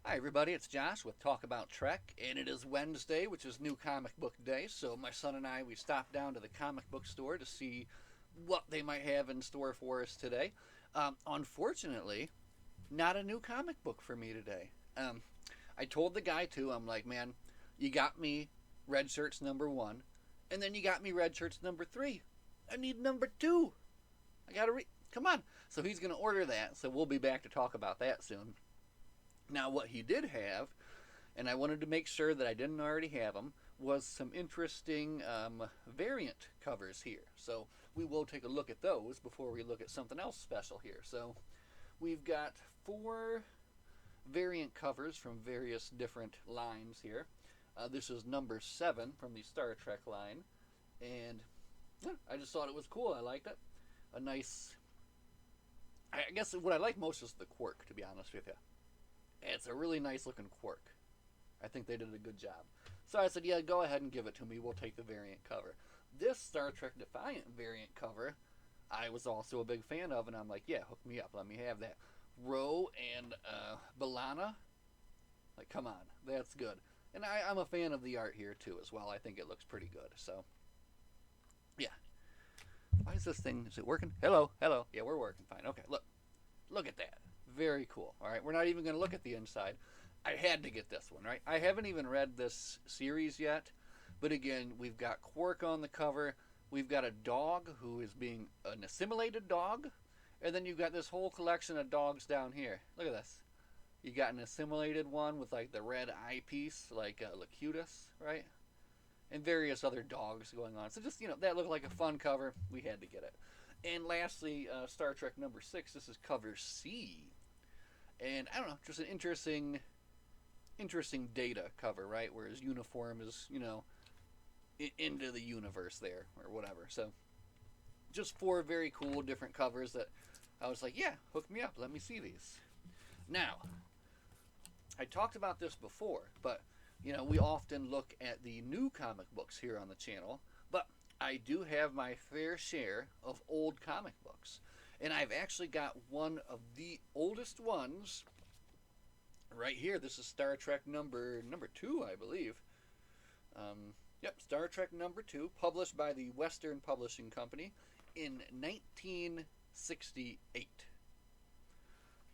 Hi, everybody. It's Josh with Talk About Trek, and it is Wednesday, which is New Comic Book Day. So, my son and I, we stopped down to the comic book store to see what they might have in store for us today. Unfortunately, not a new comic book for me today. I told the guy, too, I'm like, man, you got me Red Shirts number one, and then you got me Red Shirts number three. I need number two. I gotta read. Come on. So, he's going to order that, so we'll be back to talk about that soon. Now, what he did have, and I wanted to make sure that I didn't already have them, was some interesting variant covers here. So we will take a look at those before we look at something else special here. So we've got four variant covers from various different lines here. This is number 7 from the Star Trek line, and yeah, I just thought it was cool. I liked it. A nice. I guess what I like most is the quirk, to be honest with you. It's a really nice looking quirk. I think they did a good job. So I said, yeah, go ahead and give it to me. We'll take the variant cover. This Star Trek Defiant variant cover, I was also a big fan of, and I'm like, yeah, hook me up. Let me have that. Ro and B'Elanna, like, come on. That's good. And I'm a fan of the art here, too, as well. I think it looks pretty good. So, yeah. Why is this thing, is it working? Hello, hello. Yeah, we're working fine. Okay, look at that. Very cool. All right, we're not even going to look at the inside. I had to get this one, right? I haven't even read this series yet, but again, we've got Quark on the cover. We've got a dog who is being an assimilated dog, and then you've got this whole collection of dogs down here. Look at this. You got an assimilated one with like the red eyepiece, like Locutus, right? And various other dogs going on. So just, that looked like a fun cover. We had to get it. And lastly, Star Trek number 6. This is cover C. And I don't know, just an interesting data cover, right? Where his uniform is, into the universe there or whatever. So just 4 very cool different covers that I was like, yeah, hook me up. Let me see these. Now, I talked about this before, but we often look at the new comic books here on the channel, but I do have my fair share of old comic books. And I've actually got one of the oldest ones right here. This is Star Trek number 2, I believe. Yep, Star Trek number 2, published by the Western Publishing Company in 1968,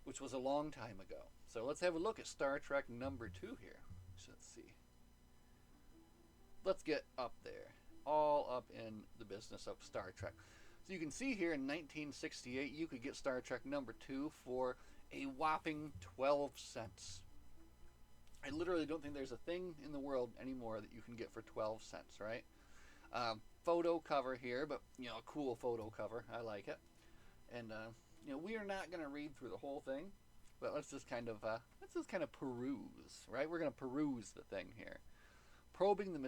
which was a long time ago. So let's have a look at Star Trek number 2 here. So let's see. Let's get up there, all up in the business of Star Trek. So you can see here in 1968, you could get Star Trek number 2 for a whopping 12 cents. I literally don't think there's a thing in the world anymore that you can get for 12 cents, right? Photo cover here, but, a cool photo cover. I like it. And, we are not going to read through the whole thing, but let's just kind of peruse, right? We're going to peruse the thing here. Probing the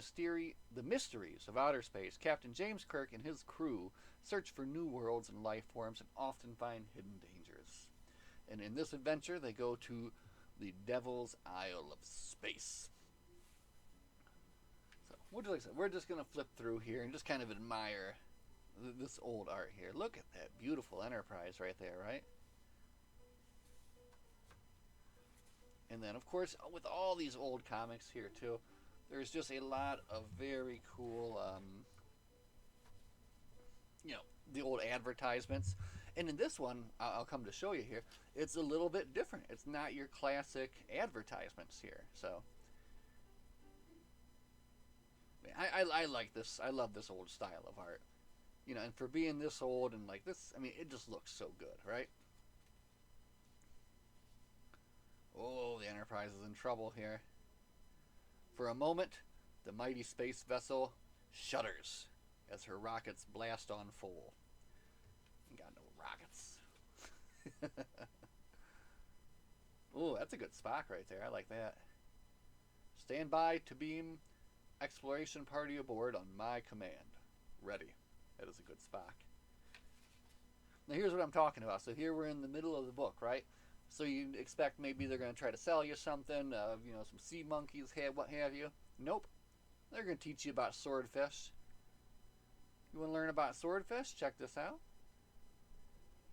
mysteries of outer space, Captain James Kirk and his crew search for new worlds and life forms and often find hidden dangers. And in this adventure, they go to the Devil's Isle of Space. So, like I said, we're just going to flip through here and just kind of admire this old art here. Look at that beautiful Enterprise right there, right? And then, of course, with all these old comics here, too, there's just a lot of very cool, the old advertisements. And in this one, I'll come to show you here, it's a little bit different. It's not your classic advertisements here. So, I like this. I love this old style of art. And for being this old and like this, it just looks so good, right? Oh, the Enterprise is in trouble here. For a moment, the mighty space vessel shudders as her rockets blast on full. Ain't got no rockets. Oh, that's a good Spock right there. I like that. Stand by to beam exploration party aboard on my command. Ready. That is a good Spock. Now here's what I'm talking about. So here we're in the middle of the book, right? So you expect maybe they're going to try to sell you something, some sea monkeys, what have you. Nope. They're going to teach you about swordfish. You want to learn about swordfish? Check this out.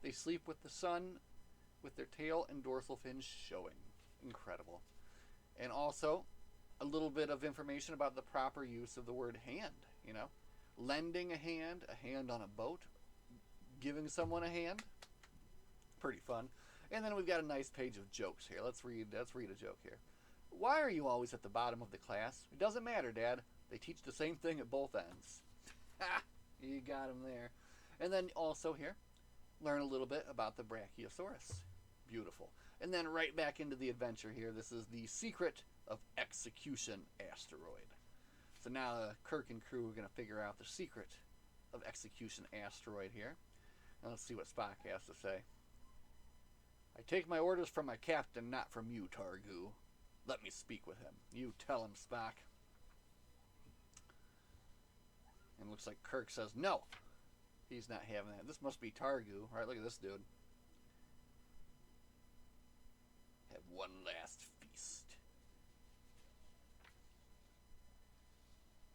They sleep with the sun with their tail and dorsal fins showing. Incredible. And also a little bit of information about the proper use of the word hand, you know. Lending a hand on a boat, giving someone a hand, pretty fun. And then we've got a nice page of jokes here. Let's read a joke here. Why are you always at the bottom of the class? It doesn't matter, Dad. They teach the same thing at both ends. Ha! You got him there. And then also here, learn a little bit about the Brachiosaurus. Beautiful. And then right back into the adventure here. This is the secret of Execution Asteroid. So now Kirk and crew are going to figure out the secret of Execution Asteroid here. And let's see what Spock has to say. I take my orders from my captain, not from you, Targu. Let me speak with him. You tell him, Spock. And looks like Kirk says, no. He's not having that. This must be Targu. Right, look at this dude. Have one last feast.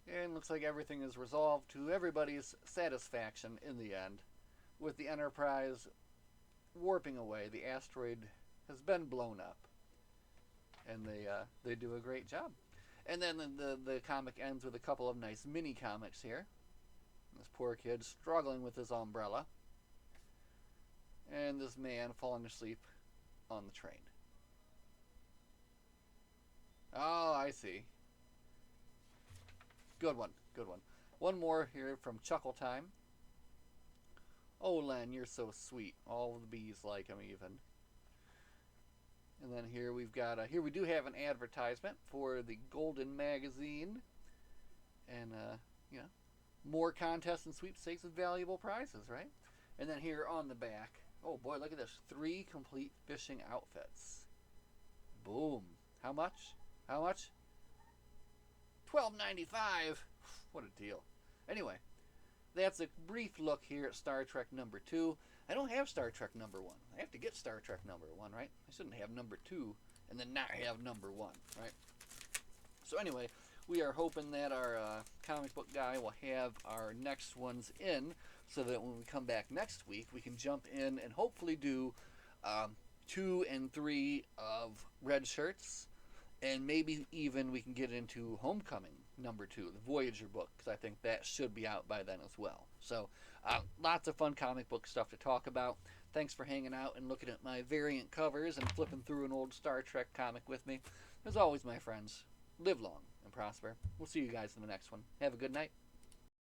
And looks like everything is resolved to everybody's satisfaction in the end. With the Enterprise warping away, the asteroid has been blown up. And they do a great job. And then the comic ends with a couple of nice mini comics here. This poor kid struggling with his umbrella. And this man falling asleep on the train. Oh, I see. Good one, good one. One more here from Chuckle Time. Oh, Len, you're so sweet. All of the bees like him even. And then here we've got, here we do have an advertisement for the Golden Magazine. And, you know, more contests and sweepstakes with valuable prizes, right? And then here on the back, oh boy, look at this. 3 complete fishing outfits. Boom. How much? How much? $12.95. What a deal. Anyway, that's a brief look here at Star Trek number 2. I don't have Star Trek number 1. I have to get Star Trek number 1, right? I shouldn't have number 2 and then not have number 1, right? So anyway, we are hoping that our comic book guy will have our next ones in so that when we come back next week, we can jump in and hopefully do 2 and 3 of Red Shirts. And maybe even we can get into Homecoming number 2, the Voyager book, because I think that should be out by then as well. So lots of fun comic book stuff to talk about. Thanks for hanging out and looking at my variant covers and flipping through an old Star Trek comic with me. As always, my friends, live long and prosper. We'll see you guys in the next one. Have a good night.